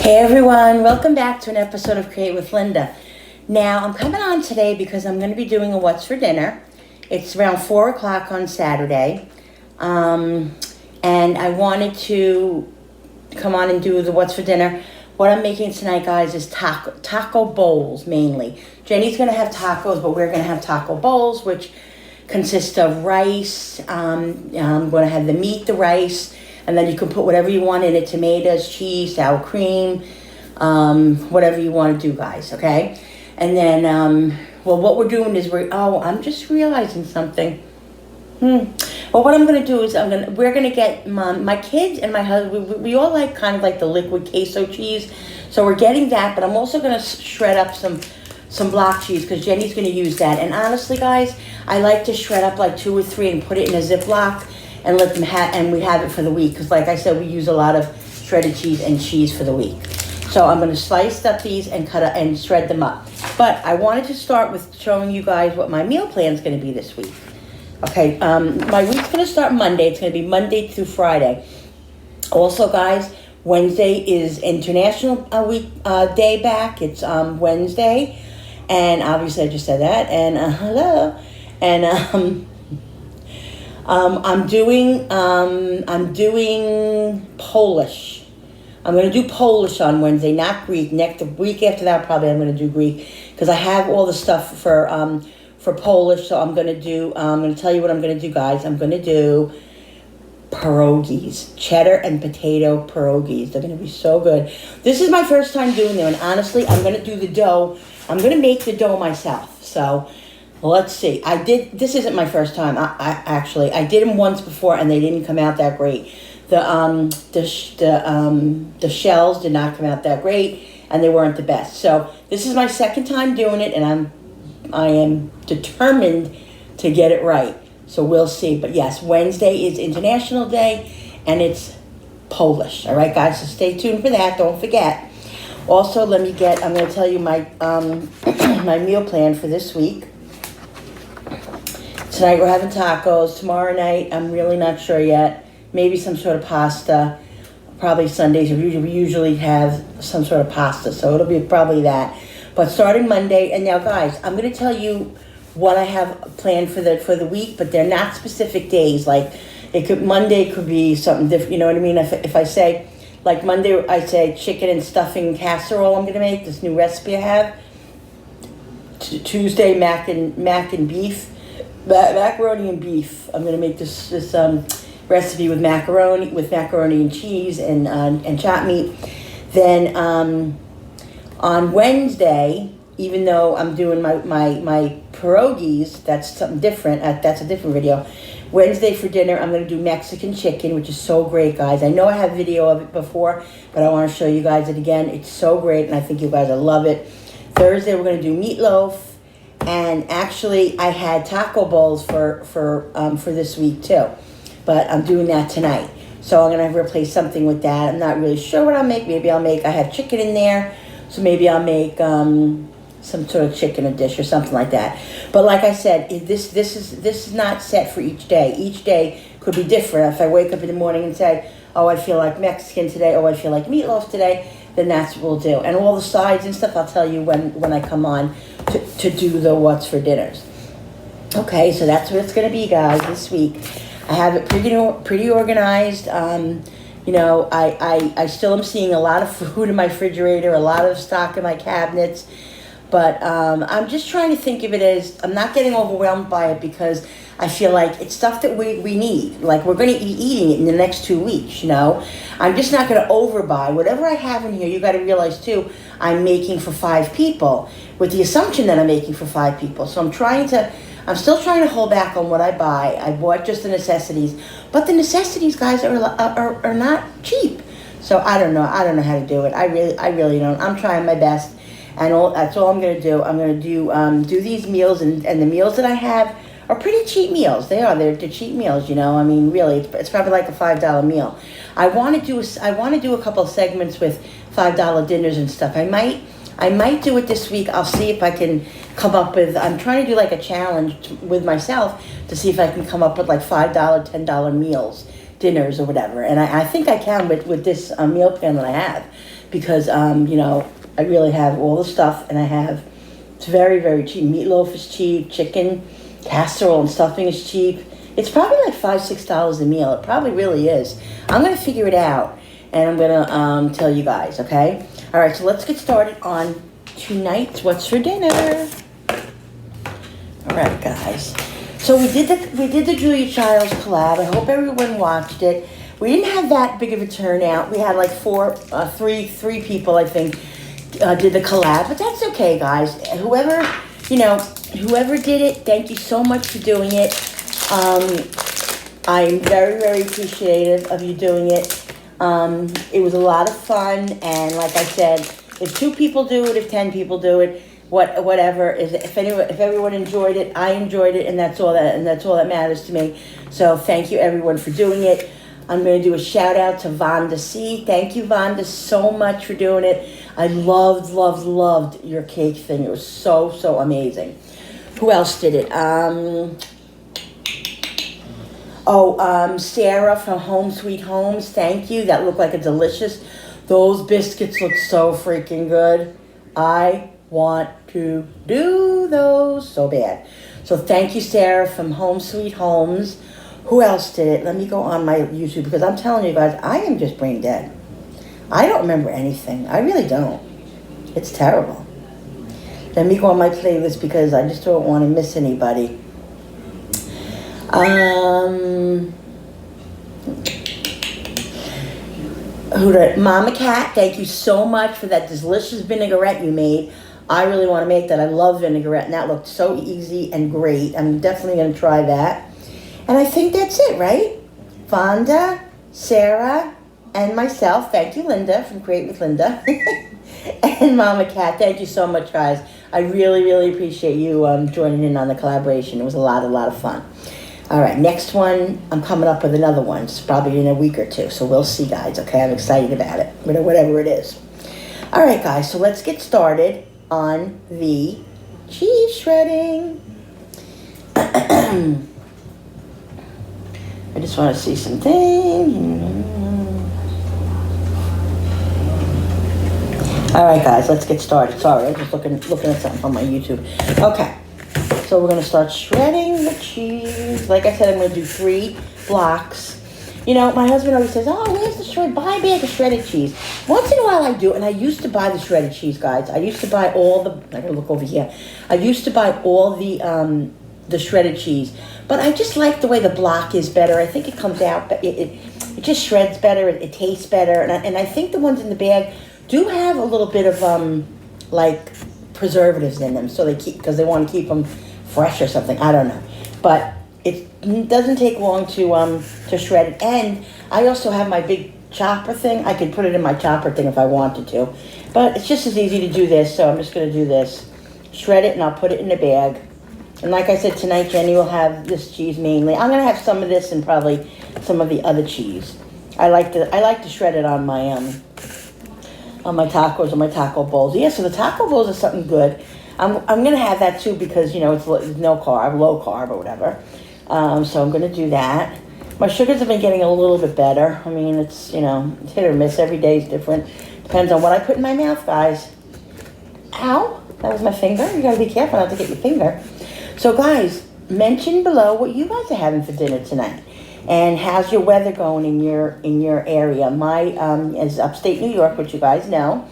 Hey everyone, welcome back to an episode of Create with Linda. Now, I'm coming on today because I'm going to be doing a What's for Dinner. It's around 4 o'clock on Saturday. And I wanted to come on and do the What's for Dinner. What I'm making tonight, guys, is taco bowls mainly. Jenny's going to have tacos, but we're going to have taco bowls, which consist of rice. I'm going to have the meat, the rice, and then you can put whatever you want in it, tomatoes, cheese, sour cream, whatever you want to do, guys, okay? And then, well, what we're doing is I'm just realizing something. Well, what I'm going to do is we're going to get my kids and my husband, we all like kind of like the liquid queso cheese. So we're getting that, but I'm also going to shred up some block cheese because Jenny's going to use that. And honestly, guys, I like to shred up like 2 or 3 and put it in a Ziploc and let them and we have it for the week. Because like I said, we use a lot of shredded cheese and cheese for the week. So I'm going to slice up these and and shred them up. But I wanted to start with showing you guys what my meal plan is going to be this week. Okay, my week's going to start Monday. It's going to be Monday through Friday. Also, guys, Wednesday is International Day back. It's Wednesday. And obviously I just said that. And hello. And I'm doing Polish. I'm going to do Polish on Wednesday, not Greek. The week after that, probably I'm going to do Greek because I have all the stuff for Polish. So I'm going to tell you what I'm going to do, guys. I'm going to do pierogies, cheddar and potato pierogies. They're going to be so good. This is my first time doing them, and honestly, I'm going to do the dough. I'm going to make the dough myself. So let's see. This isn't my first time. I did them once before, and they didn't come out that great. The shells did not come out that great, and they weren't the best. So this is my second time doing it, and I am determined to get it right. So we'll see. But yes, Wednesday is International Day, and it's Polish. All right, guys, so stay tuned for that. Don't forget. Also, I'm going to tell you my my meal plan for this week. Tonight we're having tacos. Tomorrow night, I'm really not sure yet. Maybe some sort of pasta. Probably Sundays, we usually have some sort of pasta, so it'll be probably that. But starting Monday, and now, guys, I'm going to tell you what I have planned for the week, but they're not specific days. Like, Monday could be something different, you know what I mean? If I say, like Monday, I say chicken and stuffing casserole I'm going to make, this new recipe I have. Tuesday, macaroni and beef. I'm going to make this recipe with macaroni and cheese and chopped meat. Then on Wednesday, even though I'm doing my pierogies, that's something different. That's a different video. Wednesday for dinner, I'm going to do Mexican chicken, which is so great, guys. I know I have video of it before, but I want to show you guys it again. It's so great, and I think you guys will love it. Thursday, we're going to do meatloaf. And actually, I had taco bowls for this week too, but I'm doing that tonight. So I'm gonna replace something with that. I'm not really sure what I'll make. Maybe I have chicken in there, so maybe I'll make some sort of chicken dish or something like that. But like I said, this is not set for each day. Each day could be different. If I wake up in the morning and say, oh, I feel like Mexican today, oh, I feel like meatloaf today, then that's what we'll do. And all the sides and stuff, I'll tell you when I come on to do the What's for Dinners. Okay, so that's what it's going to be, guys, this week. I have it pretty organized. You know, I still am seeing a lot of food in my refrigerator, a lot of stock in my cabinets. But I'm just trying to think of it as, I'm not getting overwhelmed by it because I feel like it's stuff that we need. Like, we're going to be eating it in the next 2 weeks, you know. I'm just not going to overbuy. Whatever I have in here, you got to realize, too, I'm making for 5 people with the assumption that I'm making for 5 people. So I'm still trying to hold back on what I buy. I bought just the necessities. But the necessities, guys, are not cheap. So I don't know. I don't know how to do it. I really don't. I'm trying my best. And that's all I'm going to do. I'm going to do these meals, and the meals that I have are pretty cheap meals. They are. They're cheap meals, you know. I mean, really, it's probably like a $5 meal. I want to do a couple of segments with $5 dinners and stuff. I might do it this week. I'll see if I can come up with. I'm trying to do like a challenge with myself to see if I can come up with like $5, $10 meals, dinners or whatever. And I think I can with this meal plan that I have. because, you know, I really have all the stuff, and it's very, very cheap. Meatloaf is cheap, chicken casserole and stuffing is cheap. It's probably like $5-6 a meal. It probably really is. I'm going to figure it out, and I'm going to tell you guys, okay? All right, so let's get started on tonight's What's for Dinner. All right, guys. So we did the Julia Childs collab. I hope everyone watched it. We didn't have that big of a turnout. We had like three people, I think, did the collab, but that's okay, guys. Whoever did it, thank you so much for doing it. I'm very, very appreciative of you doing it. It was a lot of fun, and like I said, if 2 people do it, if 10 people do it, whatever is, if everyone enjoyed it, I enjoyed it, and that's all that matters to me. So thank you everyone for doing it. I'm going to do a shout out to Vonda C. Thank you, Vonda, so much for doing it. I loved your cake thing. It was so amazing. Who else did it? Sarah from Home Sweet Homes. Thank you. That looked like a delicious. Those biscuits look so freaking good. I want to do those so bad. So thank you, Sarah from Home Sweet Homes. Who else did it? Let me go on my YouTube, because I'm telling you guys, I am just brain dead. I don't remember anything. I really don't. It's terrible. Let me go on my playlist, because I just don't want to miss anybody. Mama Cat, thank you so much for that delicious vinaigrette you made. I really want to make that. I love vinaigrette, and that looked so easy and great. I'm definitely going to try that. And I think that's it, right? Vonda, Sarah, and myself. Thank you, Linda, from Create with Linda. And Mama Cat, thank you so much, guys. I really appreciate you joining in on the collaboration. It was a lot of fun. All right, next one, I'm coming up with another one. It's probably in a week or 2, so we'll see, guys, okay? I'm excited about it, whatever it is. All right, guys, so let's get started on the cheese shredding. I just want to see something. All right, guys, let's get started. Sorry, I was just looking at something on my YouTube. Okay, so we're going to start shredding the cheese. Like I said, I'm going to do 3 blocks. You know, my husband always says, oh, where's the shred? Buy a bag of shredded cheese. Once in a while I do, and I used to buy the shredded cheese, guys. I used to buy all the, I gotta look over here. I used to buy all the shredded cheese. But I just like the way the block is better. I think it comes out, it just shreds better, it tastes better. And I think the ones in the bag do have a little bit of, like, preservatives in them. So because they want to keep them fresh or something. I don't know. But it doesn't take long to shred it. And I also have my big chopper thing. I could put it in my chopper thing if I wanted to. But it's just as easy to do this, so I'm just going to do this. Shred it, and I'll put it in a bag. And like I said, tonight Jenny will have this cheese mainly. I'm going to have some of this and probably some of the other cheese. I like to shred it on my tacos or my taco bowls. Yeah, so the taco bowls are something good. I'm going to have that too, because, you know, it's no carb, low carb or whatever. So I'm going to do that. My sugars have been getting a little bit better. I mean, it's, you know, it's hit or miss. Every day is different. Depends on what I put in my mouth, guys. Ow, that was my finger. You got to be careful not to get your finger. So, guys, mention below what you guys are having for dinner tonight. And how's your weather going in your area? My is upstate New York, which you guys know.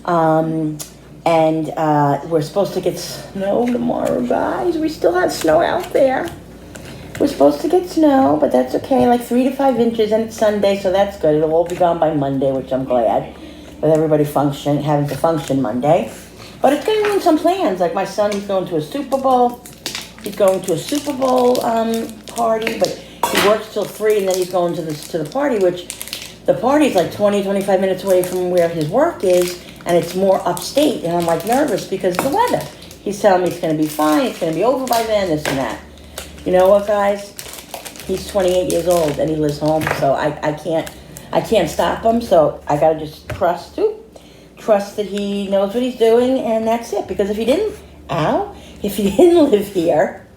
And we're supposed to get snow tomorrow, guys. We still have snow out there. We're supposed to get snow, but that's okay. Like 3 to 5 inches, and it's Sunday, so that's good. It'll all be gone by Monday, which I'm glad. With everybody having to function Monday. But it's going to ruin some plans. Like my son, he's going to a Super Bowl. He's going to a Super Bowl party, but he works till 3, and then he's going to the party, which the party's like 20, 25 minutes away from where his work is, and it's more upstate, and I'm like nervous because of the weather. He's telling me it's going to be fine, it's going to be over by then, this and that. You know what, guys? He's 28 years old, and he lives home, so I can't stop him, so I got to just trust that he knows what he's doing, and that's it. Because if he didn't live here,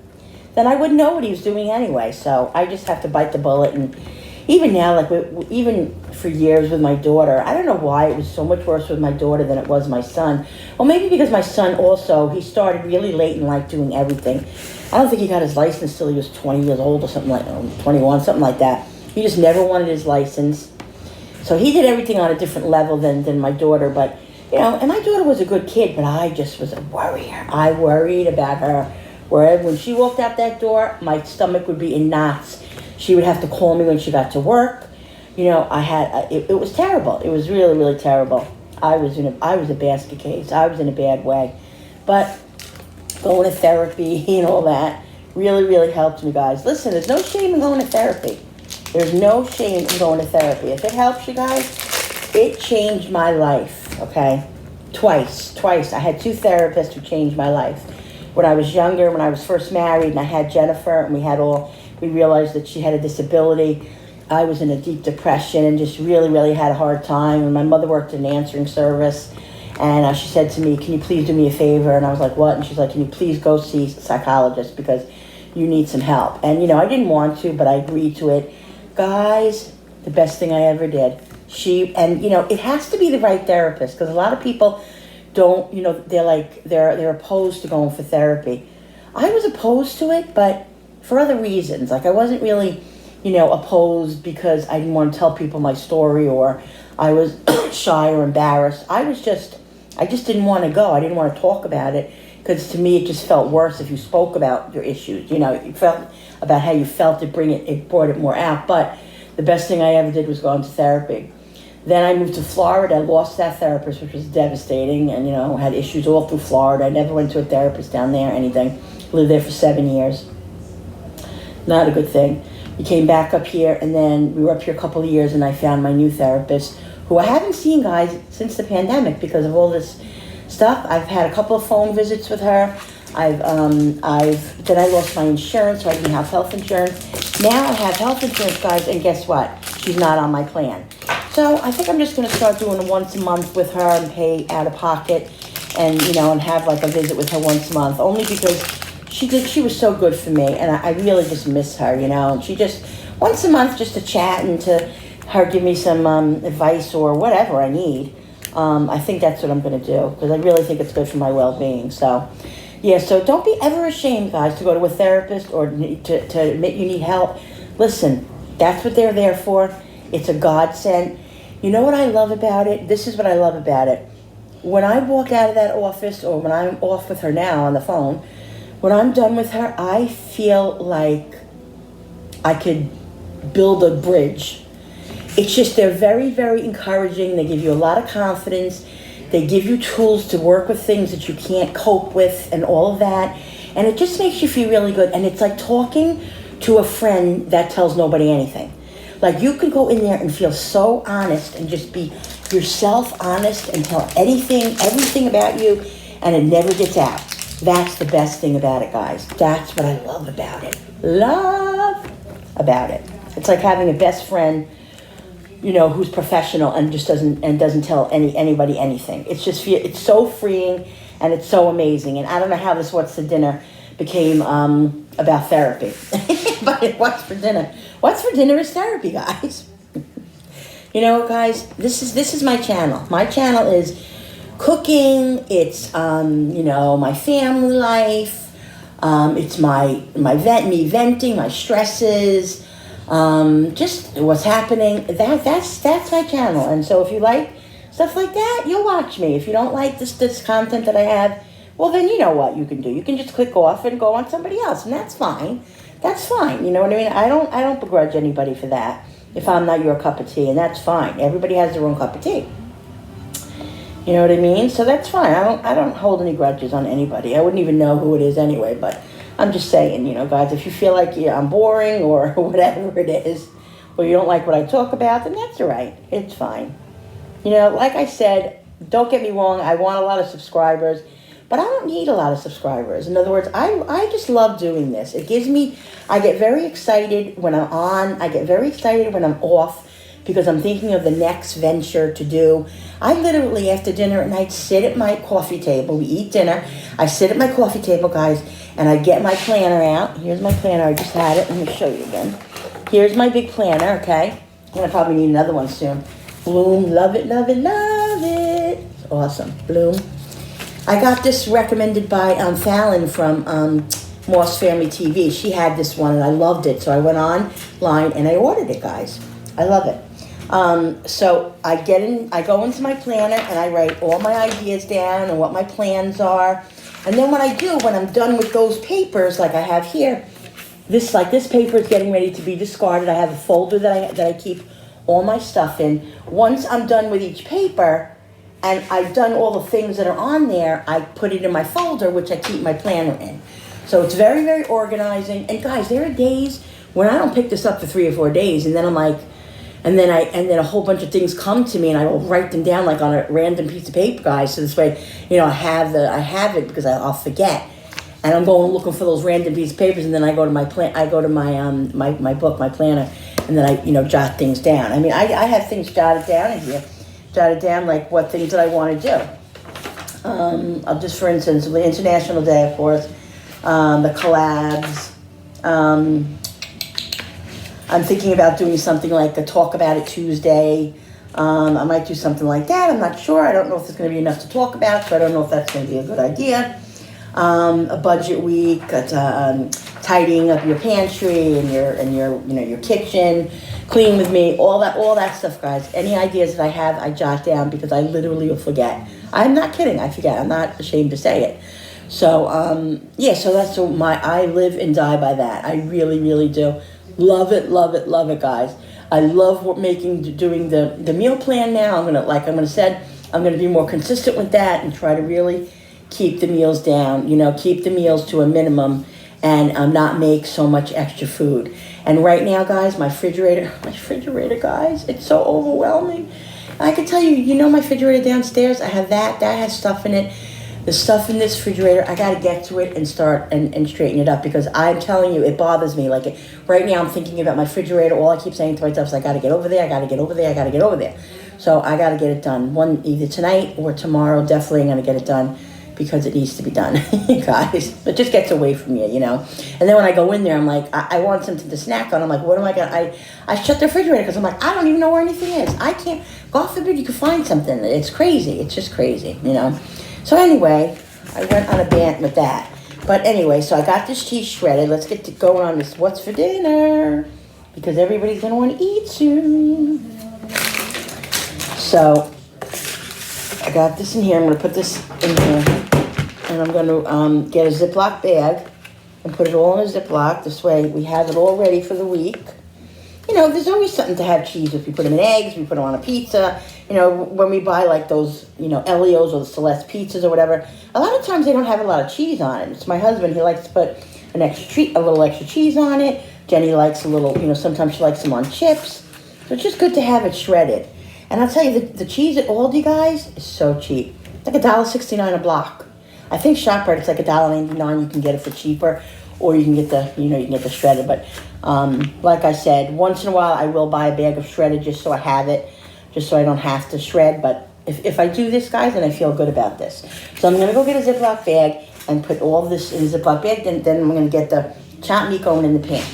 then I wouldn't know what he was doing anyway. So I just have to bite the bullet. And even now, like even for years with my daughter. I don't know why it was so much worse with my daughter than it was my son. Well, maybe because my son also, he started really late in life doing everything. I don't think he got his license till he was 20 years old or something like 21, something like that. He just never wanted his license. So he did everything on a different level than my daughter. But, you know, and my daughter was a good kid, but I just was a worrier. I worried about her. When she walked out that door, my stomach would be in knots. She would have to call me when she got to work. You know, it was terrible. It was really, really terrible. I was a basket case. I was in a bad way. But going to therapy and all that really, really helped me, guys. Listen, there's no shame in going to therapy. There's no shame in going to therapy. If it helps you guys, it changed my life, okay? Twice. I had 2 therapists who changed my life. When I was younger, when I was first married, and I had Jennifer, and we realized that she had a disability. I was in a deep depression and just really, really had a hard time. And my mother worked in an answering service. And she said to me, can you please do me a favor? And I was like, what? And she's like, can you please go see a psychologist because you need some help? And, you know, I didn't want to, but I agreed to it. Guys, the best thing I ever did. And, you know, it has to be the right therapist because a lot of people don't, you know, they're opposed to going for therapy. I was opposed to it, but for other reasons. Like I wasn't really, you know, opposed because I didn't want to tell people my story or I was shy or embarrassed. I just didn't want to go. I didn't want to talk about it because to me it just felt worse if you spoke about your issues. You know, you felt about how you felt it brought it more out. But the best thing I ever did was go into therapy. Then I moved to Florida. I lost that therapist, which was devastating, and, you know, had issues all through Florida. I never went to a therapist down there or anything. Lived there for 7 years. Not a good thing. We came back up here, and then we were up here a couple of years, and I found my new therapist, who I haven't seen, guys, since the pandemic because of all this stuff. I've had a couple of phone visits with her. Then I lost my insurance, so I didn't have health insurance. Now I have health insurance, guys, and guess what? She's not on my plan. So I think I'm just going to start doing it once a month with her and pay out of pocket and, you know, and have like a visit with her once a month, only because she was so good for me, and I really just miss her, you know. And she just, once a month, just to chat and to her give me some advice or whatever I need. I think that's what I'm going to do because I really think it's good for my well-being. So, yeah, so don't be ever ashamed, guys, to go to a therapist or to admit you need help. Listen, that's what they're there for. It's a godsend. You know what I love about it? This is what I love about it. When I walk out of that office or when I'm off with her now on the phone, when I'm done with her, I feel like I could build a bridge. It's just they're very, very encouraging. They give you a lot of confidence. They give you tools to work with things that you can't cope with and all of that. And it just makes you feel really good. And it's like talking to a friend that tells nobody anything. Like you can go in there and feel so honest and just be yourself honest and tell everything about you, and it never gets out. That's the best thing about it, guys. That's what I love about it. Love about it. It's like having a best friend, you know, who's professional and just doesn't tell anybody anything. It's so freeing and it's so amazing. And I don't know how this What's for Dinner became about therapy, but What's for Dinner? What's for Dinner is therapy, guys. You know, guys, this is my channel. My channel is cooking. It's you know, my family life. It's me venting my stresses. Just what's happening. That's my channel. And so if you like stuff like that, you'll watch me. If you don't like this content that I have, well, then you know what you can do. You can just click off and go on somebody else, and that's fine. That's fine. You know what I mean? I don't begrudge anybody for that if I'm not your cup of tea, and that's fine. Everybody has their own cup of tea. You know what I mean? So that's fine. I don't hold any grudges on anybody. I wouldn't even know who it is anyway, but I'm just saying, you know, guys, if you feel like I'm boring or whatever it is, or you don't like what I talk about, then that's all right. It's fine. You know, like I said, don't get me wrong, I want a lot of subscribers, but I don't need a lot of subscribers. In other words, I just love doing this. I get very excited when I'm on. I get very excited when I'm off because I'm thinking of the next venture to do. I literally, after dinner at night, sit at my coffee table. We eat dinner. I sit at my coffee table, guys, and I get my planner out. Here's my planner. I just had it. Let me show you again. Here's my big planner, okay? I'm gonna probably need another one soon. Bloom, love it, love it, love it. Awesome, Bloom. I got this recommended by Fallon from Moss Family TV. She had this one and I loved it. So I went online and I ordered it, guys. I love it. So I go into my planner and I write all my ideas down and what my plans are. And then what I do when I'm done with those papers, like I have here, this paper is getting ready to be discarded. I have a folder that I keep all my stuff in. Once I'm done with each paper and I've done all the things that are on there, I put it in my folder, which I keep my planner in. So it's very, very organizing. And guys, there are days when I don't pick this up for 3 or 4 days, and then I'm like, and then a whole bunch of things come to me, and I will write them down like on a random piece of paper, guys. So this way, I have it because I'll forget, and I'm going looking for those random pieces of papers, and then I go to my my book, my planner, and then I jot things down. I mean, I have things jotted down in here, like what things that I want to do. I'll just, for instance, the International Day, of course, the collabs. I'm thinking about doing something like a Talk About It Tuesday. I might do something like that. I'm not sure. I don't know if there's going to be enough to talk about, so I don't know if that's going to be a good idea. A budget week, tidying up your pantry and your kitchen, clean with me, all that stuff, guys. Any ideas that I have, I jot down because I literally will forget. I'm not kidding. I forget. I'm not ashamed to say it. So so that's I live and die by that. I really, really do. Love it, love it, love it, guys. I love doing the meal plan now. I'm gonna be more consistent with that and try to really keep the meals down. Keep the meals to a minimum and not make so much extra food. And right now, guys, my refrigerator, guys, it's so overwhelming. I can tell you, my refrigerator downstairs. I have that has stuff in it. The stuff in this refrigerator, I got to get to it and start and straighten it up because I'm telling you, it bothers me. Like right now, I'm thinking about my refrigerator. All I keep saying to myself is, I got to get over there. I got to get over there. I got to get over there. So I got to get it done. Either tonight or tomorrow. Definitely, I'm going to get it done because it needs to be done, guys. It just gets away from you, And then when I go in there, I'm like, I want something to snack on. I'm like, what am I going to... I shut the refrigerator because I'm like, I don't even know where anything is. I can't... God forbid you could find something. It's crazy. It's just crazy, So anyway, I went on a bant with that. But anyway, so I got this cheese shredded. Let's get to going on this what's for dinner. Because everybody's going to want to eat soon. So, I got this in here. I'm going to put this in here. And I'm going to get a Ziploc bag and put it all in a Ziploc. This way we have it all ready for the week. There's always something to have cheese with. We put them in eggs, we put them on a pizza. When we buy like those, Elio's or the Celeste pizzas or whatever, a lot of times they don't have a lot of cheese on it. It's my husband, he likes to put a little extra cheese on it. Jenny likes a little, sometimes she likes them on chips. So it's just good to have it shredded. And I'll tell you, the cheese at Aldi, guys, is so cheap. It's like $1.69 a block. I think ShopRite, it's like $1.99. You can get it for cheaper. Or you can get the shredded. But like I said, once in a while I will buy a bag of shredded just so I have it, just so I don't have to shred. But if I do this, guys, then I feel good about this. So I'm going to go get a Ziploc bag and put all this in a Ziploc bag. Then I'm going to get the chopped meat going in the pan.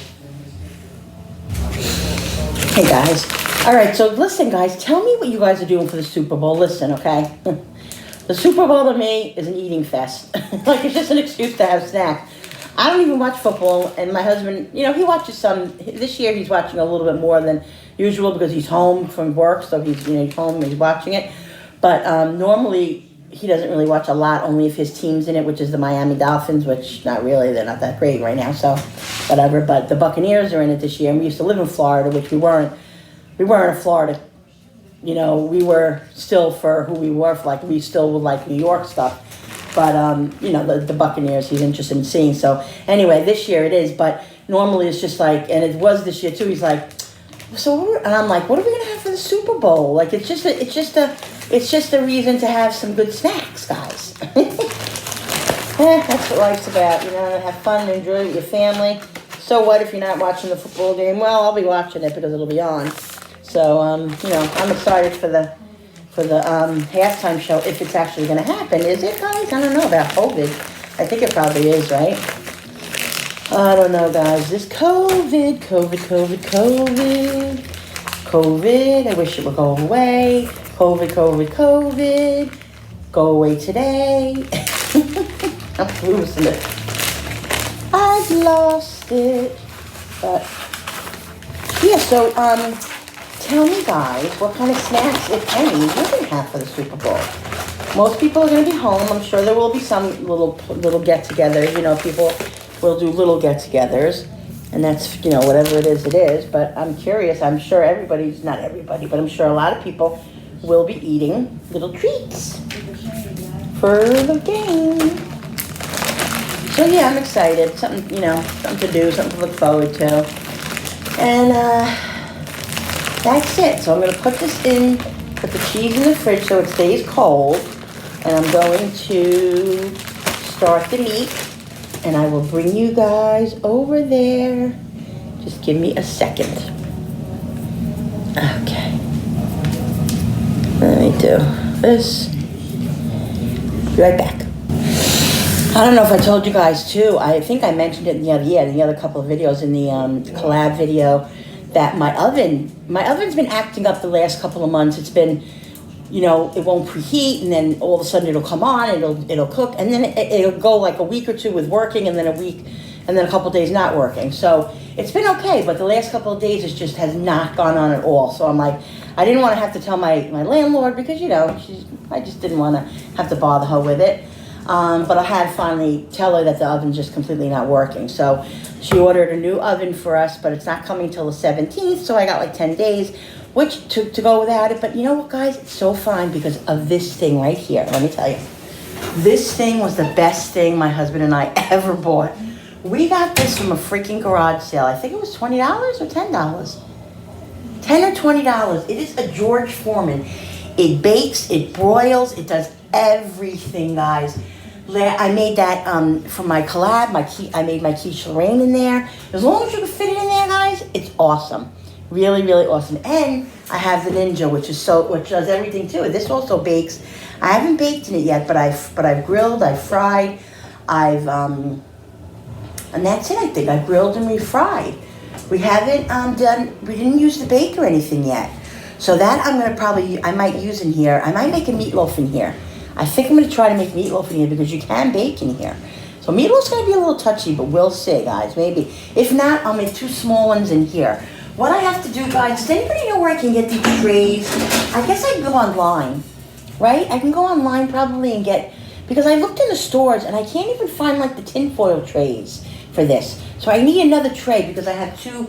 Hey, guys. All right, so listen, guys. Tell me what you guys are doing for the Super Bowl. Listen, okay? The Super Bowl to me is an eating fest. Like, it's just an excuse to have snacks. I don't even watch football, and my husband, he watches some. This year he's watching a little bit more than usual because he's home from work, so he's home and he's watching it. But normally he doesn't really watch a lot, only if his team's in it, which is the Miami Dolphins, which not really, they're not that great right now, so whatever. But the Buccaneers are in it this year, and we used to live in Florida, which we weren't in Florida. We were still for who we were, we still would like New York stuff. But, the Buccaneers he's interested in seeing. So, anyway, this year it is. But normally it's just like, and it was this year too, he's like, and I'm like, what are we going to have for the Super Bowl? Like, it's just a reason to have some good snacks, guys. That's what life's about, have fun and enjoy it with your family. So what if you're not watching the football game? Well, I'll be watching it because it'll be on. So, I'm excited for the halftime show, if it's actually going to happen. Is it, guys? I don't know about COVID. I think it probably is, right? I don't know, guys. This COVID. COVID, I wish it would go away. COVID, COVID, COVID. Go away today. I'm losing it. I've lost it. But yeah, so tell me guys, what kind of snacks, if any, you're gonna have for the Super Bowl? Most people are gonna be home. I'm sure there will be some little get-togethers. You know, people will do little get-togethers, and that's, you know, whatever it is. But I'm curious. I'm sure everybody's, not everybody, but I'm sure a lot of people will be eating little treats for the game. So yeah, I'm excited. Something, you know, something to do, something to look forward to. And that's it. So I'm gonna put this in, put the cheese in the fridge so it stays cold. And I'm going to start the meat. And I will bring you guys over there. Just give me a second. Okay. Let me do this. Be right back. I don't know if I told you guys too. I think I mentioned it in the other couple of videos, in the collab video, that my oven's been acting up the last couple of months. It's been, you know, it won't preheat, and then all of a sudden it'll come on, it'll cook, and then it'll go like a week or two with working, and then a week, and then a couple of days not working. So it's been okay, but the last couple of days it just has not gone on at all. So I'm like, I didn't want to have to tell my landlord, because, you know, I just didn't want to have to bother her with it. But I had to finally tell her that the oven's just completely not working. So she ordered a new oven for us, but it's not coming till the 17th, so I got like 10 days. Which to go without it. But you know what, guys? It's so fine because of this thing right here. Let me tell you. This thing was the best thing my husband and I ever bought. We got this from a freaking garage sale. I think it was $20 or $10. $10 or $20. It is a George Foreman. It bakes, it broils, it does everything, guys. I made that for my collab. I made my quiche Lorraine in there. As long as you can fit it in there, guys, it's awesome. Really, really awesome. And I have the Ninja, which does everything too. This also bakes. I haven't baked in it yet, but I've grilled, I've fried, and that's it. I think I grilled and refried. We haven't we didn't use the bake or anything yet. So that I might use in here. I might make a meatloaf in here. I think I'm gonna try to make meatloaf in here because you can bake in here. So meatloaf's gonna be a little touchy, but we'll see, guys. Maybe. If not, I'll make 2 small ones in here. What I have to do, guys, does anybody know where I can get these trays? I guess I can go online, right? I can go online probably and get, because I looked in the stores and I can't even find like the tinfoil trays for this. So I need another tray because I have two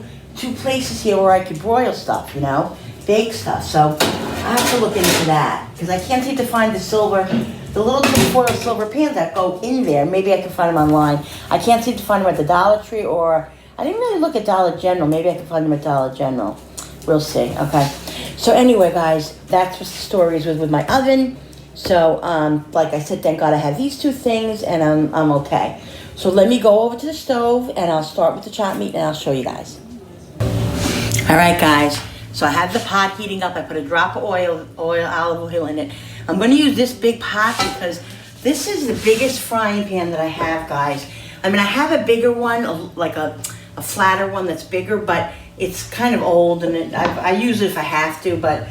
places here where I could broil stuff, you know, bake stuff. So I have to look into that because I can't seem to find the little tinfoil silver pans that go in there. Maybe I can find them online. I can't seem to find them at the Dollar Tree, or I didn't really look at Dollar General. Maybe I can find them at Dollar General. We'll see. Okay. So anyway, guys, that's what the story is with my oven. So, like I said, thank God I have these 2 things, and I'm okay. So let me go over to the stove, and I'll start with the chopped meat, and I'll show you guys. All right, guys. So I have the pot heating up. I put a drop of olive oil in it. I'm going to use this big pot because this is the biggest frying pan that I have, guys. I mean, I have a bigger one, like a flatter one that's bigger, but it's kind of old, and I use it if I have to, but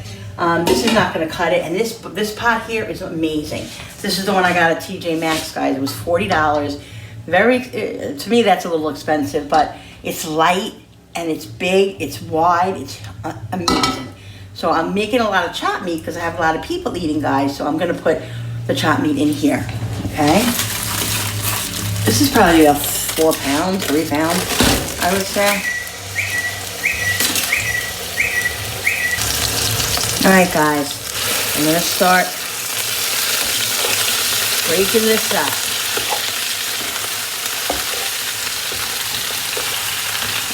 this is not going to cut it. And this pot here is amazing. This is the one I got at TJ Maxx, guys. It was $40. To me, that's a little expensive, but it's light, and it's big, it's wide, it's amazing. So I'm making a lot of chopped meat because I have a lot of people eating, guys, so I'm going to put the chopped meat in here, okay? This is probably about 4 pounds, 3 pounds, I would say. All right, guys, I'm gonna start breaking this up.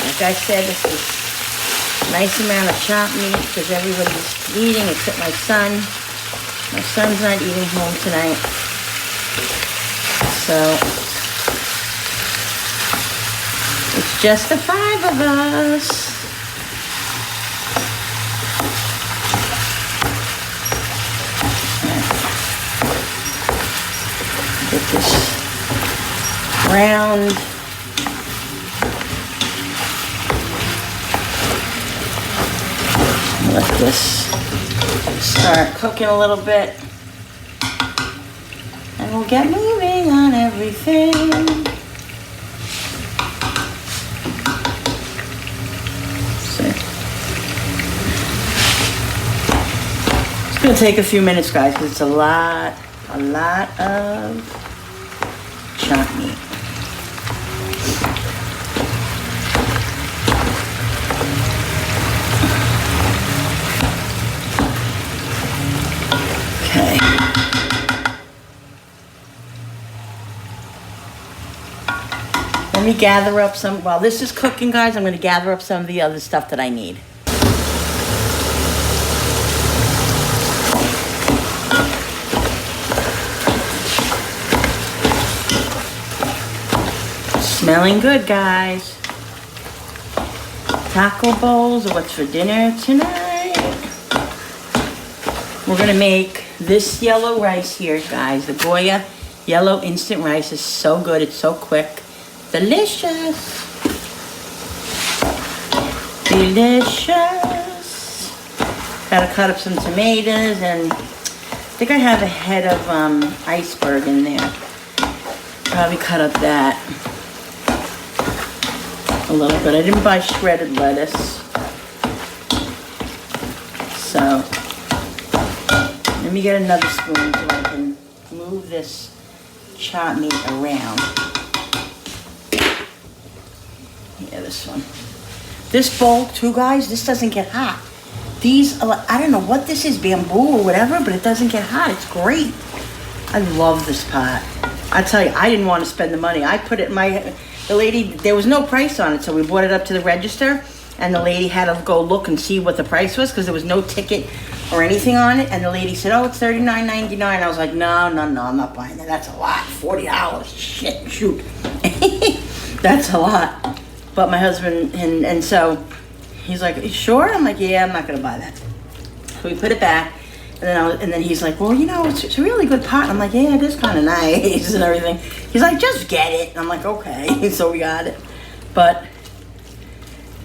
Like I said, this is a nice amount of chopped meat because everybody's eating except my son. My son's not eating home tonight. So it's just the 5 of us. Get this round. Let this start cooking a little bit. And we'll get moving on everything. It's gonna take a few minutes, guys, because it's a lot of chopped meat. Okay. Let me gather up some, while this is cooking, guys, I'm gonna gather up some of the other stuff that I need. Smelling good, guys. Taco bowls are what's for dinner tonight. We're gonna make this yellow rice here, guys. The Goya yellow instant rice is so good. It's so quick. Delicious. Delicious. Gotta cut up some tomatoes, and I think I have a head of iceberg in there. Probably cut up that a little bit. I didn't buy shredded lettuce. So let me get another spoon so I can move this chopped meat around. Yeah, this one. This bowl too, guys, this doesn't get hot. These, I don't know what this is, bamboo or whatever, but it doesn't get hot. It's great. I love this pot. I tell you, I didn't want to spend the money. I put it in the lady, there was no price on it, so we brought it up to the register, and the lady had to go look and see what the price was, because there was no ticket or anything on it, and the lady said, oh, it's $39.99. I was like, no, I'm not buying that. That's a lot. $40. Shit, shoot. That's a lot. But my husband, and so he's like, you sure? I'm like, yeah, I'm not going to buy that. So we put it back, and then he's like, well, you know, it's a really good pot. I'm like, yeah, it is kind of nice and everything. He's like, just get it. And I'm like, okay. So we got it. But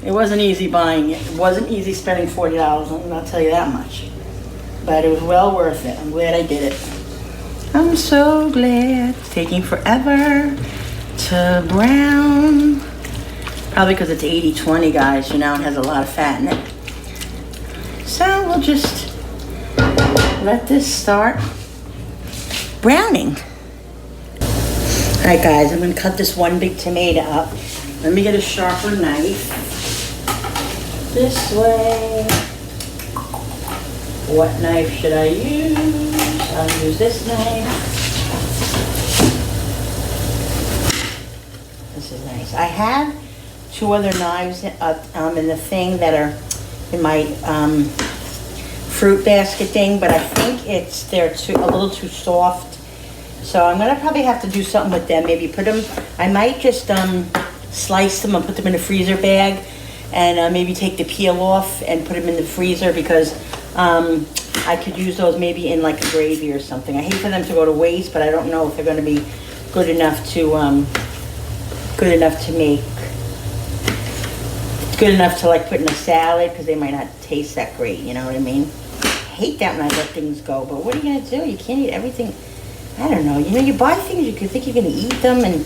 it wasn't easy buying it. It wasn't easy spending $40. I'll tell you that much. But it was well worth it. I'm glad I did it. I'm so glad. It's taking forever to brown. Probably because it's 80-20, guys, you know, it has a lot of fat in it. So we'll just let this start browning. All right, guys, I'm gonna cut this one big tomato up. Let me get a sharper knife. This way. What knife should I use? I'll use this knife. This is nice. I have two other knives in the thing that are in my fruit basket thing, but I think they're a little too soft. So I'm gonna probably have to do something with them. Maybe put them. I might just slice them and put them in a freezer bag, and maybe take the peel off and put them in the freezer, because I could use those maybe in like a gravy or something. I hate for them to go to waste, but I don't know if they're going to be good enough to make. Good enough to like put in a salad, because they might not taste that great, you know what I mean? I hate that when I let things go, but what are you gonna do? You can't eat everything. I don't know, you know, you buy things, you think you're gonna eat them, and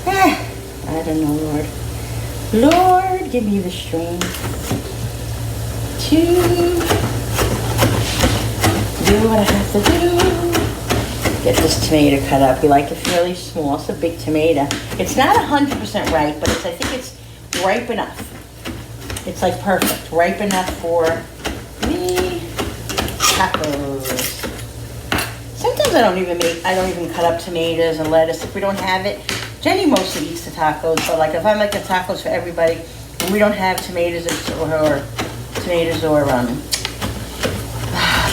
I don't know, Lord, give me the strength to do what I have to do. Get this tomato cut up. We like it really small. It's a big tomato. It's not 100% ripe, but I think it's ripe enough. It's like perfect, ripe enough for me tacos. Sometimes I don't even cut up tomatoes and lettuce if we don't have it. Jenny mostly eats the tacos, but like if I make the tacos for everybody and we don't have tomatoes or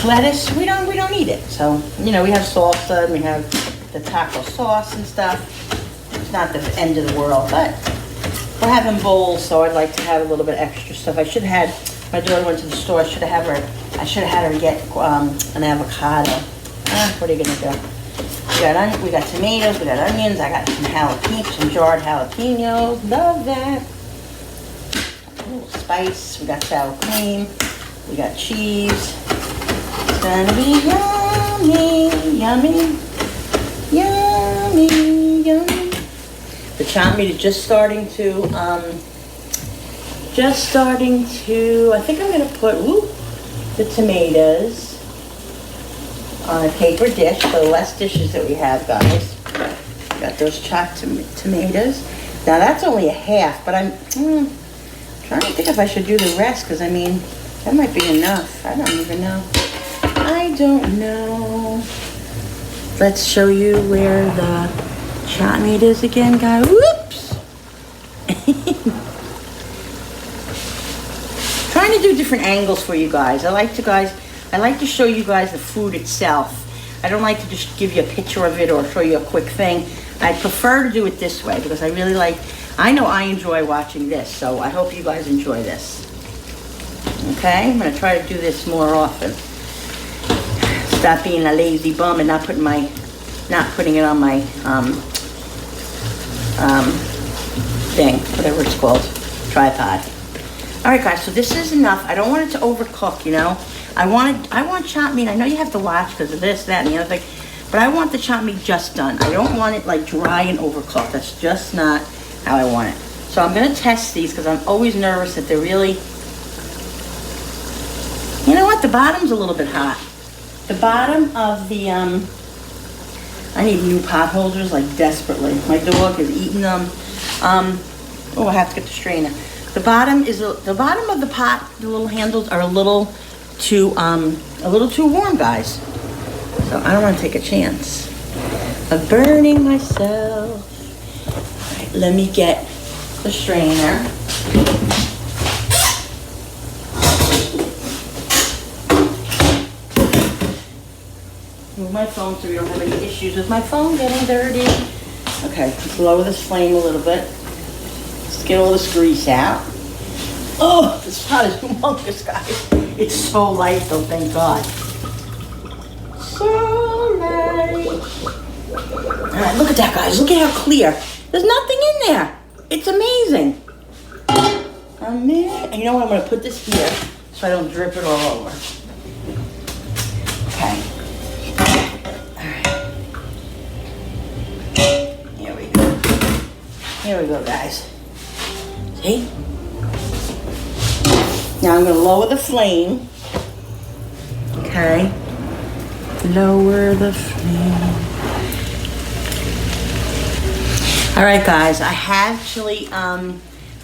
lettuce, we don't eat it. So, you know, we have salsa and we have the taco sauce and stuff. It's not the end of the world, but we're having bowls, so I'd like to have a little bit extra stuff. I should have had, my daughter went to the store, I should have had her get an avocado. What are you gonna do? We got tomatoes, we got onions, I got some jarred jalapenos, love that. A little spice, we got sour cream. We got cheese. It's gonna be yummy, yummy, yummy, yummy. The chopped meat is just starting to, I think I'm gonna put, the tomatoes on a paper dish, so the less dishes that we have, guys. Got those chopped tomatoes. Now that's only a half, but I'm trying to think if I should do the rest, because I mean, that might be enough. I don't even know. I don't know. Let's show you where the chopped meat is again, guys. Whoops! Trying to do different angles for you guys. I like to show you guys the food itself. I don't like to just give you a picture of it or show you a quick thing. I prefer to do it this way because I really like, I know I enjoy watching this, so I hope you guys enjoy this. Okay, I'm gonna try to do this more often. Stop being a lazy bum and not putting it on my thing, whatever it's called, tripod. All right, guys, so this is enough. I don't want it to overcook, you know. I want chopped meat. I know you have to watch because of this, that, and the other thing, but I want the chopped meat just done. I don't want it like dry and overcooked. That's just not how I want it. So I'm gonna test these because I'm always nervous that they're really, you know what? The bottom's a little bit hot. The bottom of the, I need new pot holders like desperately. My dog is eating them. I have to get the strainer. The bottom of the pot, the little handles are a little too warm, guys. So I don't want to take a chance of burning myself. All right, let me get the strainer. Move my phone so we don't have any issues with my phone getting dirty. Okay, let's lower this flame a little bit. Let's get all this grease out. Oh, this pot is humongous, guys. It's so light though, thank God. So light. All right, look at that, guys. Look at how clear. There's nothing in there. It's amazing. And you know what? I'm gonna put this here so I don't drip it all over. Okay. Here we go, guys. See? Now I'm going to lower the flame. Okay. Lower the flame. All right, guys. I have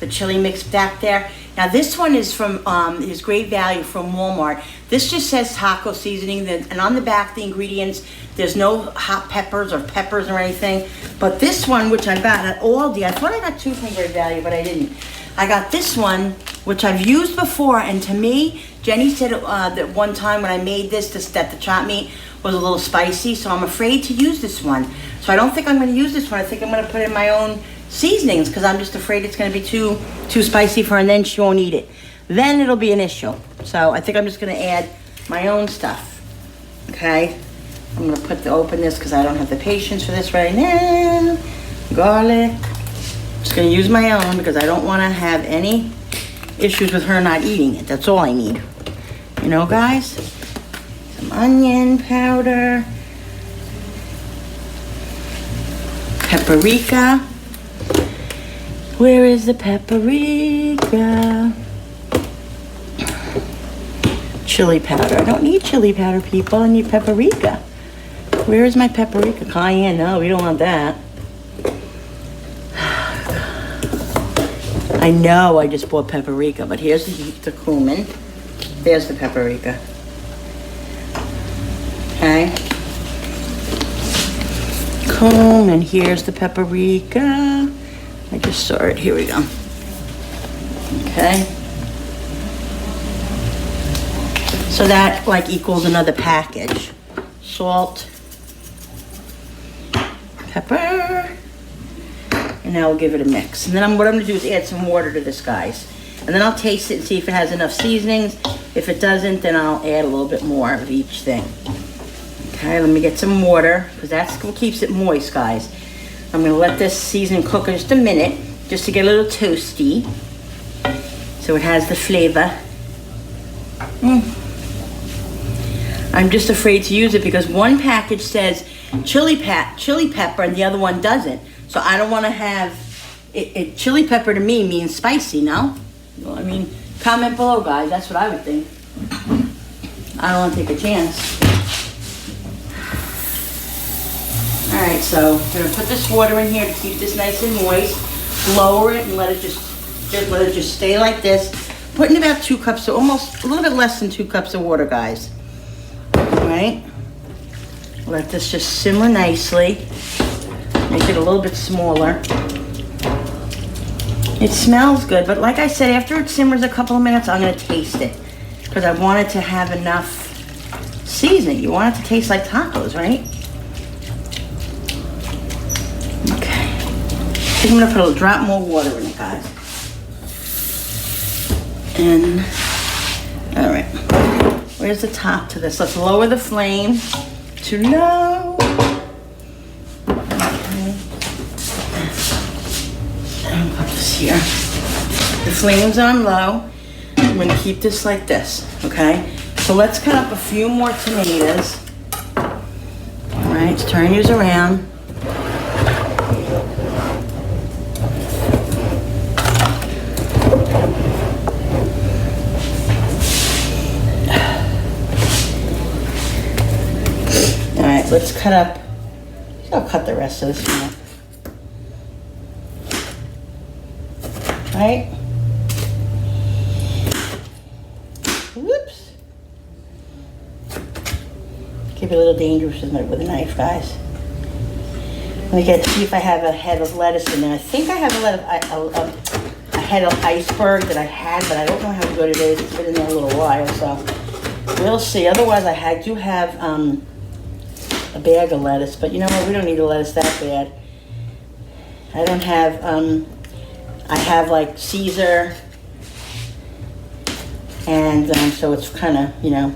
the chili mix back there. Now this one is from, is great value from Walmart. This just says taco seasoning, and on the back, the ingredients, there's no hot peppers or peppers or anything. But this one, which I got at Aldi, I thought I got two from Great Value, but I didn't. I got this one, which I've used before, and to me, Jenny said that one time when I made this, that the chopped meat was a little spicy, so I'm afraid to use this one. So I don't think I'm gonna use this one. I think I'm gonna put in my own seasonings because I'm just afraid it's gonna be too spicy for her, and then she won't eat it. Then it'll be an issue. So I think I'm just gonna add my own stuff, okay? I'm gonna open this because I don't have the patience for this right now. Garlic. Just gonna use my own because I don't wanna have any issues with her not eating it. That's all I need. You know, guys? Some onion powder. Paprika. Where is the paprika? Chili powder. I don't need chili powder, people. I need paprika. Where is my paprika? Cayenne. No, we don't want that. I know I just bought paprika, but here's the cumin. There's the paprika. Okay. Cumin, here's the paprika. I just saw it. Here we go. Okay. So that like equals another package. Salt. Pepper. And now we'll give it a mix. And then what I'm gonna do is add some water to this, guys. And then I'll taste it and see if it has enough seasonings. If it doesn't, then I'll add a little bit more of each thing. Okay, let me get some water, because that's what keeps it moist, guys. I'm gonna let this season cook in just a minute, just to get a little toasty, so it has the flavor. I'm just afraid to use it because one package says chili pepper and the other one doesn't. So I don't want to have it. Chili pepper to me means spicy, no? Well, I mean, comment below, guys. That's what I would think. I don't want to take a chance. All right, so I'm gonna put this water in here to keep this nice and moist. Lower it and let it just stay like this. Put in about 2 cups, so almost a little bit less than 2 cups of water, guys. All right. Let this just simmer nicely. Make it a little bit smaller. It smells good, but like I said, after it simmers a couple of minutes, I'm gonna taste it because I want it to have enough seasoning. You want it to taste like tacos, right? Okay. I think I'm gonna put a drop more water in it, guys. And, all right. Where's the top to this? Let's lower the flame to low. Okay. And put this here. The flame's on low. I'm gonna keep this like this, okay? So let's cut up a few more tomatoes. All right, let's turn these around. Let's cut up, I'll cut the rest of this one up. Right? Whoops. Keep it a little dangerous with a knife, guys. Let me see if I have a head of lettuce in there. I think I have a head of iceberg that I had, but I don't know how good it is. It's been in there a little while, so we'll see. Otherwise, I do have a bag of lettuce, but you know what? We don't need the lettuce that bad. I don't have, I have like Caesar, and so it's kind of, you know,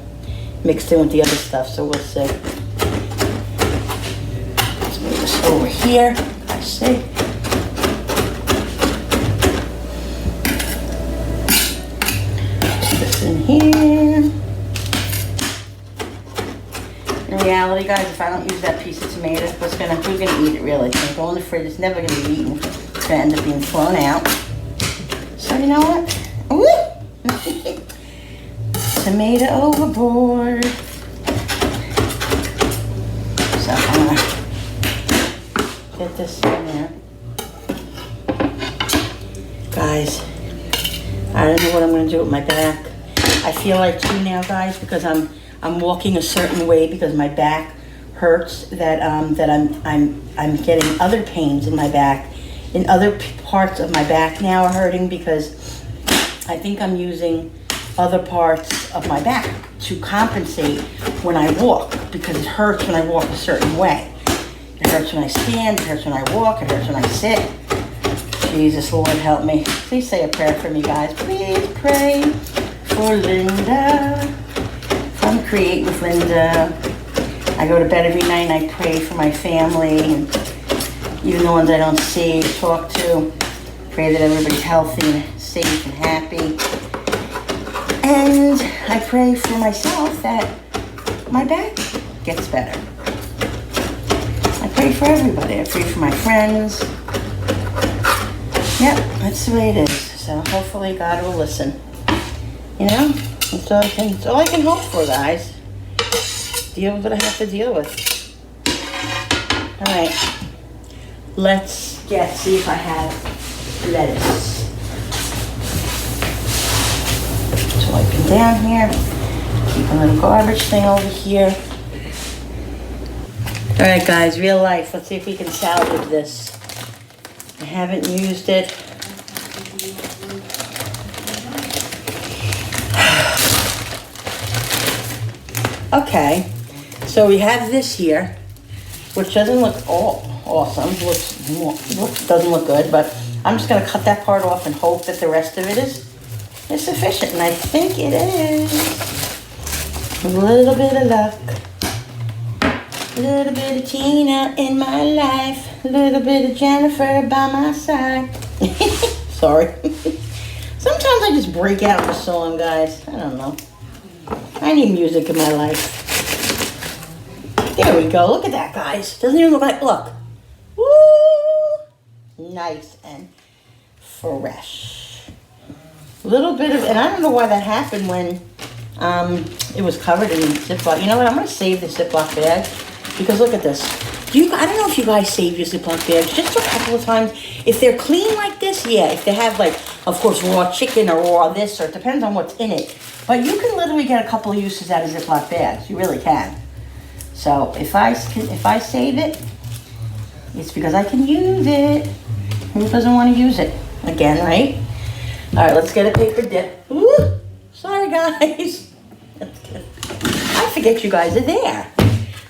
mixed in with the other stuff, so we'll see. Let's move this over here. I see. Put this in here. In reality, guys, if I don't use that piece of tomato, who's gonna eat it really? It's gonna go in the fridge. It's never gonna be eaten. It's gonna end up being thrown out. So you know what? Tomato overboard. So I'm gonna get this in there. Guys, I don't know what I'm gonna do with my back. I feel like too now, guys, because I'm walking a certain way because my back hurts, that I'm getting other pains in my back. In other parts of my back now are hurting because I think I'm using other parts of my back to compensate when I walk, because it hurts when I walk a certain way. It hurts when I stand, it hurts when I walk, it hurts when I sit. Jesus, Lord, help me. Please say a prayer for me, guys. Please pray for Linda. From Create with Linda. I go to bed every night and I pray for my family, and even the ones I don't see, talk to. Pray that everybody's healthy and safe and happy. And I pray for myself that my back gets better. I pray for everybody. I pray for my friends. Yep, that's the way it is. So hopefully God will listen. You know? That's all I can hope for, guys. Deal with what I have to deal with. All right. Let's see if I have lettuce. Just wiping down here. Keep a little garbage thing over here. All right, guys, real life. Let's see if we can salvage this. I haven't used it. Okay, so we have this here, which doesn't look awesome. Doesn't look good, but I'm just gonna cut that part off and hope that the rest of it is sufficient, and I think it is. A little bit of luck, a little bit of Tina in my life, a little bit of Jennifer by my side. Sorry. Sometimes I just break out in a song, guys. I don't know. I need music in my life. There we go. Look at that, guys. Doesn't even look like, look. Woo! Nice and fresh. A little bit of, and I don't know why that happened when it was covered in Ziploc. You know what? I'm going to save the Ziploc bag because look at this. I don't know if you guys save your Ziploc bags just a couple of times. If they're clean like this, yeah. If they have, like, of course, raw chicken or raw this, or it depends on what's in it. But you can literally get a couple of uses out of Ziploc bags. You really can. So if I save it, it's because I can use it. Who doesn't want to use it? Again, right? All right, let's get a paper dip. Ooh, sorry, guys. I forget you guys are there.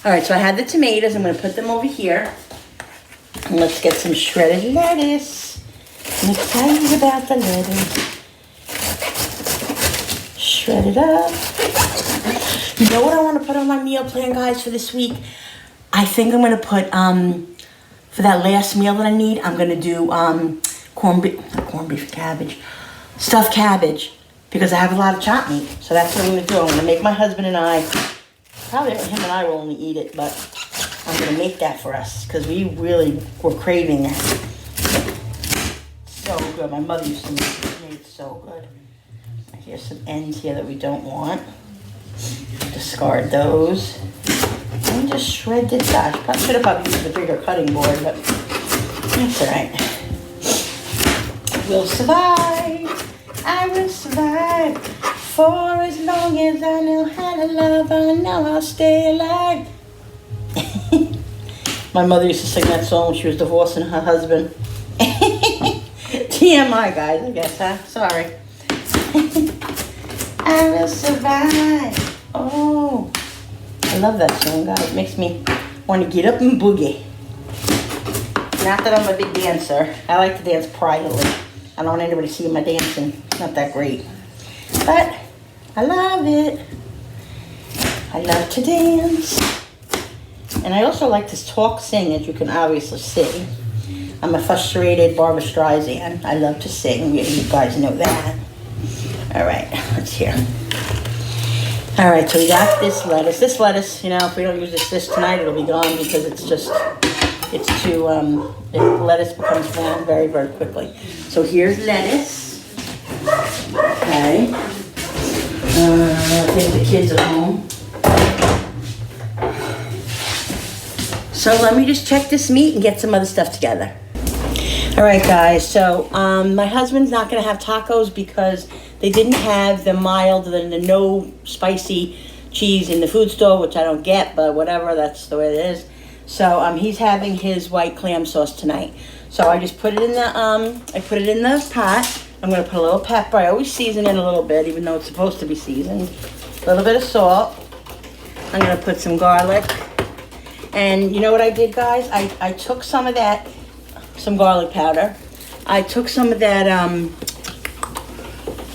All right, so I had the tomatoes. I'm going to put them over here. And let's get some shredded lettuce. I'm excited about the lettuce. Shred it up. You know what I want to put on my meal plan, guys, for this week? I think I'm going to put, for that last meal that I need, I'm going to do cabbage, stuffed cabbage, because I have a lot of chopped meat. So that's what I'm going to do. I'm going to make my husband and I, probably him and I will only eat it, but I'm going to make that for us because we really were craving that. So good. My mother used to make it. She made it so good. Here's some ends here that we don't want. Discard those. And just shred this out. I should have used a bigger cutting board, but that's all right. We'll survive. I will survive. For as long as I know how to love, I know I'll stay alive. My mother used to sing that song when she was divorcing her husband. TMI, guys, I guess, huh? Sorry. I will survive. Oh, I love that song, guys. It makes me want to get up and boogie. Not that I'm a big dancer. I like to dance privately. I don't want anybody seeing my dancing. It's not that great. But I love it. I love to dance. And I also like to talk, sing, as you can obviously see. I'm a frustrated Barbra Streisand. I love to sing. You guys know that. All right, let's hear. All right, so we got this lettuce. This lettuce, you know, if we don't use this tonight, it'll be gone because it's too, the lettuce becomes brown very, very quickly. So here's lettuce. Okay. I think the kids are home. So let me just check this meat and get some other stuff together. All right, guys, so my husband's not gonna have tacos because they didn't have the mild, the no spicy cheese in the food store, which I don't get, but whatever, that's the way it is. So he's having his white clam sauce tonight. So I just put it in the pot. I'm gonna put a little pepper. I always season it a little bit, even though it's supposed to be seasoned. A little bit of salt. I'm gonna put some garlic. And you know what I did, guys? I took some of that, some garlic powder. I took some of that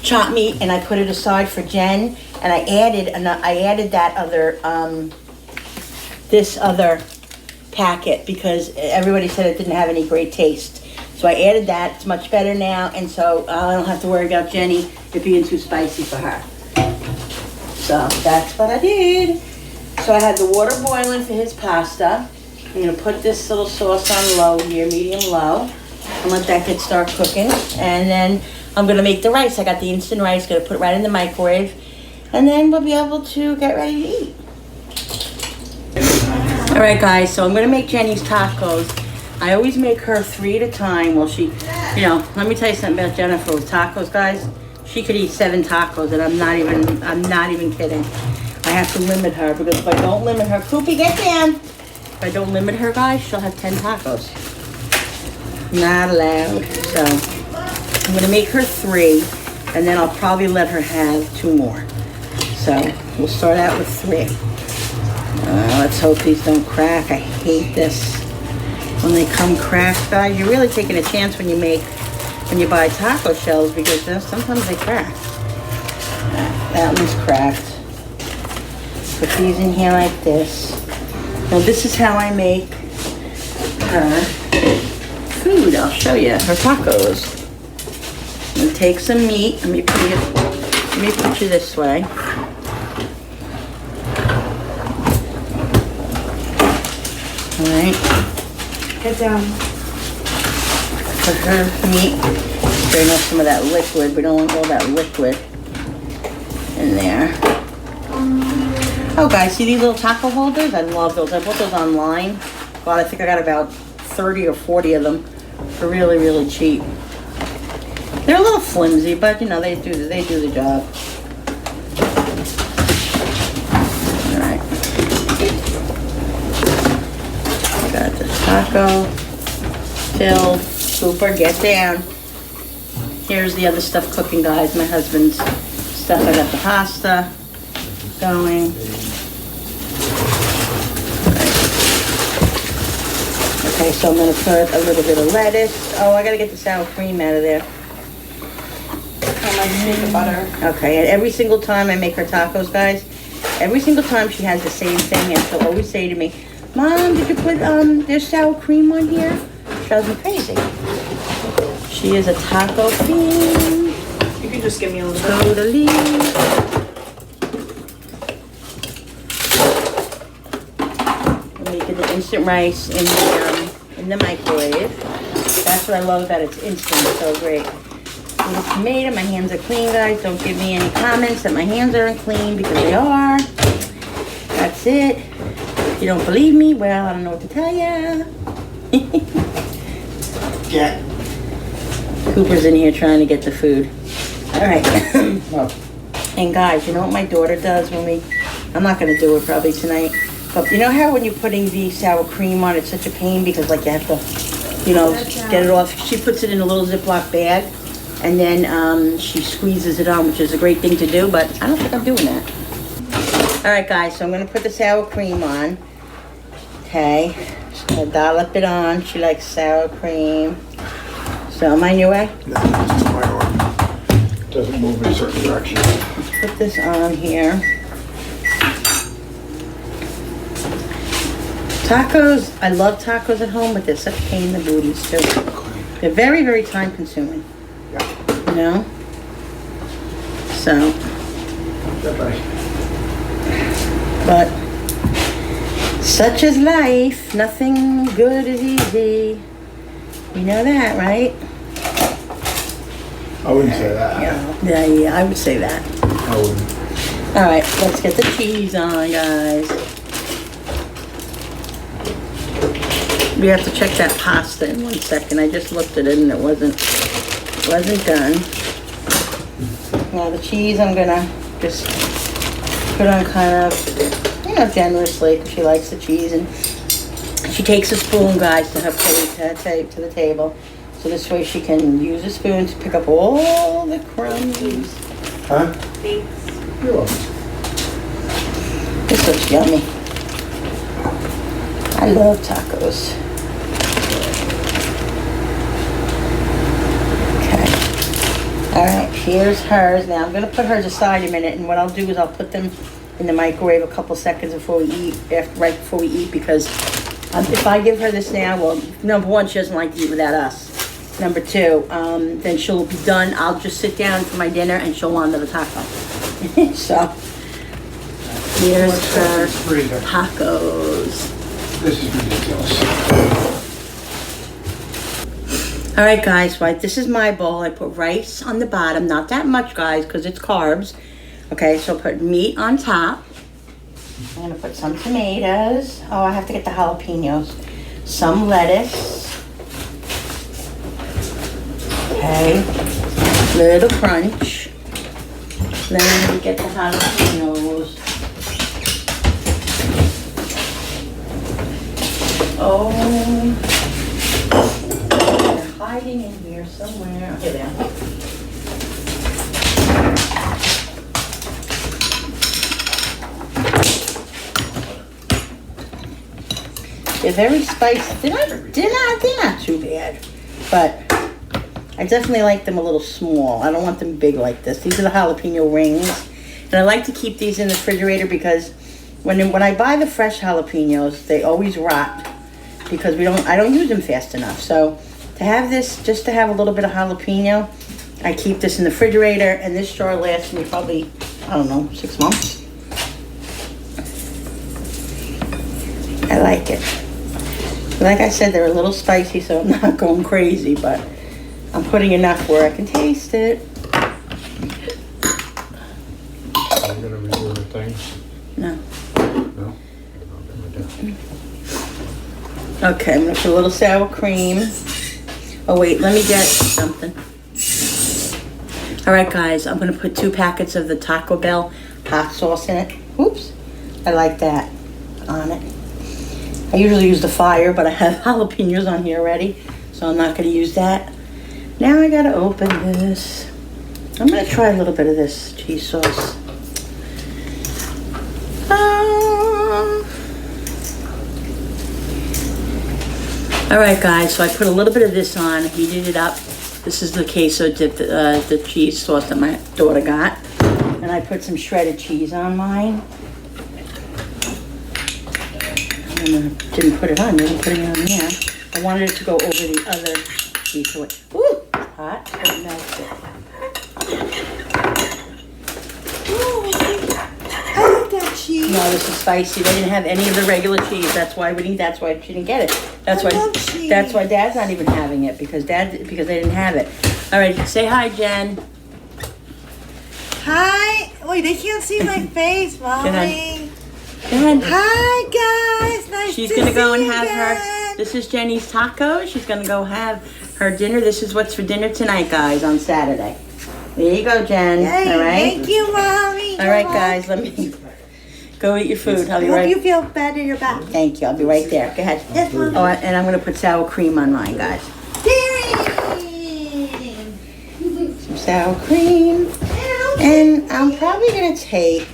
chopped meat and I put it aside for Jen. And I added that other, this other packet because everybody said it didn't have any great taste. So I added that. It's much better now. And so I don't have to worry about Jenny it being too spicy for her. So that's what I did. So I had the water boiling for his pasta. I'm gonna put this little sauce on low here, medium low, and let that start cooking. And then I'm gonna make the rice. I got the instant rice, gonna put it right in the microwave, and then we'll be able to get ready to eat. All right, guys, so I'm gonna make Jenny's tacos. I always make her 3 at a time. Well, she, you know, let me tell you something about Jennifer with tacos, guys. She could eat 7 tacos, and I'm not even kidding. I have to limit her because if I don't limit her, Koopy, get down. If I don't limit her, guys, she'll have 10 tacos. Not allowed. So I'm gonna make her 3, and then I'll probably let her have 2 more. So we'll start out with 3. Let's hope these don't crack. I hate this. When they come cracked, guys, you're really taking a chance when you buy taco shells because sometimes they crack. That one's cracked. Put these in here like this. Now this is how I make her food. I'll show you her tacos. I'm gonna take some meat. Let me put you this way. Alright. Get down. Put her meat. Drain off some of that liquid. We don't want all that liquid in there. Oh guys, see these little taco holders? I love those. I bought those online. God, I think I got about 30 or 40 of them for really, really cheap. They're a little flimsy, but you know, they do the job. Alright. Got the taco filled. Super, get down. Here's the other stuff cooking, guys. My husband's stuff. I got the pasta going. Okay, so I'm gonna put a little bit of lettuce. Oh, I gotta get the sour cream out of there. I like to make the butter. Okay, and every single time I make her tacos, guys, every single time she has the same thing, and she'll always say to me, Mom, did you put there's sour cream on here? She drives me crazy. She is a taco queen. You can just give me a little bit. Totally. I'm making the instant rice in the microwave. That's what I love about it. It's instant. It's so great. Little tomato. My hands are clean, guys. Don't give me any comments that my hands aren't clean because they are. That's it. If you don't believe me, well, I don't know what to tell ya. Yeah. Cooper's in here trying to get the food. All right. And guys, you know what my daughter does when I'm not going to do it probably tonight, but you know how when you're putting the sour cream on, it's such a pain because like you have to, you know, get it off. She puts it in a little Ziploc bag and then she squeezes it on, which is a great thing to do, but I don't think I'm doing that. All right, guys, so I'm going to put the sour cream on. Okay. Just going to dollop it on. She likes sour cream. So am I in your way? No, this is my arm. Doesn't move in a certain direction. Let's put this on here. Tacos, I love tacos at home, but they're such a pain in the booties too. They're very, very time consuming. Yeah. You know? So. But such is life. Nothing good is easy. You know that, right? I wouldn't say that. Yeah, I would say that. I wouldn't. All right, let's get the cheese on, guys. We have to check that pasta in 1 second. I just looked at it and it wasn't done. Now the cheese I'm gonna just put on kind of, you know, generously because she likes the cheese, and she takes a spoon, guys, to her plate to the table. So this way she can use a spoon to pick up all the crumbs. Huh? Thanks. You're welcome. This looks yummy. I love tacos. Okay. All right, here's hers. Now I'm gonna put hers aside a minute, and what I'll do is I'll put them in the microwave a couple seconds before we eat, right before we eat, because if I give her this now, well, number one, she doesn't like to eat without us. Number two, then she'll be done. I'll just sit down for my dinner and she'll want another taco. So, here's her tacos. This is ridiculous. All right, guys, right, this is my bowl. I put rice on the bottom, not that much, guys, because it's carbs. Okay, so put meat on top. I'm gonna put some tomatoes. Oh, I have to get the jalapenos. Some lettuce. Okay, little crunch. Then we get the jalapenos. Oh, they're hiding in here somewhere. Here they are. They're very spicy. They're not too bad, but I definitely like them a little small. I don't want them big like this. These are the jalapeno rings, and I like to keep these in the refrigerator because when I buy the fresh jalapenos, they always rot because I don't use them fast enough. So to have this, just to have a little bit of jalapeno, I keep this in the refrigerator, and this jar lasts me probably, I don't know, 6 months. I like it. Like I said, they're a little spicy, so I'm not going crazy, but I'm putting enough where I can taste it. I'm gonna redo the things. No. No? Okay, I'm gonna put a little sour cream. Oh wait, let me get something. All right, guys, I'm gonna put 2 packets of the Taco Bell hot sauce in it. Oops, I like that on it. I usually use the fire, but I have jalapenos on here already, so I'm not gonna use that. Now I gotta open this. I'm gonna try a little bit of this cheese sauce. All right, guys, so I put a little bit of this on, heated it up. This is the queso dip, the cheese sauce that my daughter got. And I put some shredded cheese on mine. Didn't put it on, didn't put it on there. I wanted it to go over the other piece. So it, ooh, it's hot, so it melts it. Ooh, I like that cheese. No, this is spicy. They didn't have any of the regular cheese. That's why she didn't get it. That's I why love cheese. That's why Dad's not even having it because they didn't have it. All right, say hi, Jen. Hi. Wait, they can't see my face, Mommy. Jen. Hi, guys. Nice She's to gonna go see and you have her. again. This is Jenny's tacos. She's gonna go have her dinner. This is what's for dinner tonight, guys, on Saturday. There you go, Jen. Hey, all right. thank you, Mommy. All right, guys. Let me go eat your food. I'll I be hope right. you feel better in your back. Thank you. I'll be right there. Go ahead. Yes, Mommy. Oh, and I'm gonna put sour cream on mine, guys. Some sour cream, and I'm probably gonna take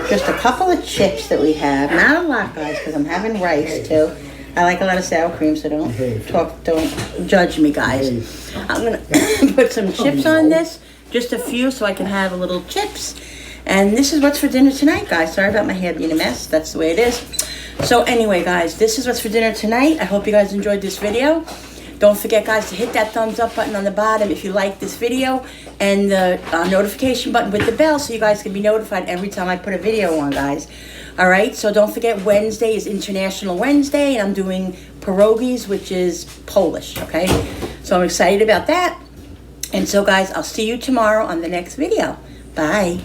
just a couple of chips that we have. Not a lot, guys, because I'm having rice too. I like a lot of sour cream, so don't judge me, guys. I'm gonna put some chips on this, just a few, so I can have a little chips. And this is what's for dinner tonight, guys. Sorry about my hair being a mess. That's the way it is. So anyway, guys, this is what's for dinner tonight. I hope you guys enjoyed this video. Don't forget, guys, to hit that thumbs up button on the bottom if you like this video, and the notification button with the bell so you guys can be notified every time I put a video on, guys. All right, so don't forget, Wednesday is International Wednesday, and I'm doing pierogies, which is Polish, okay? So I'm excited about that. And so, guys, I'll see you tomorrow on the next video. Bye.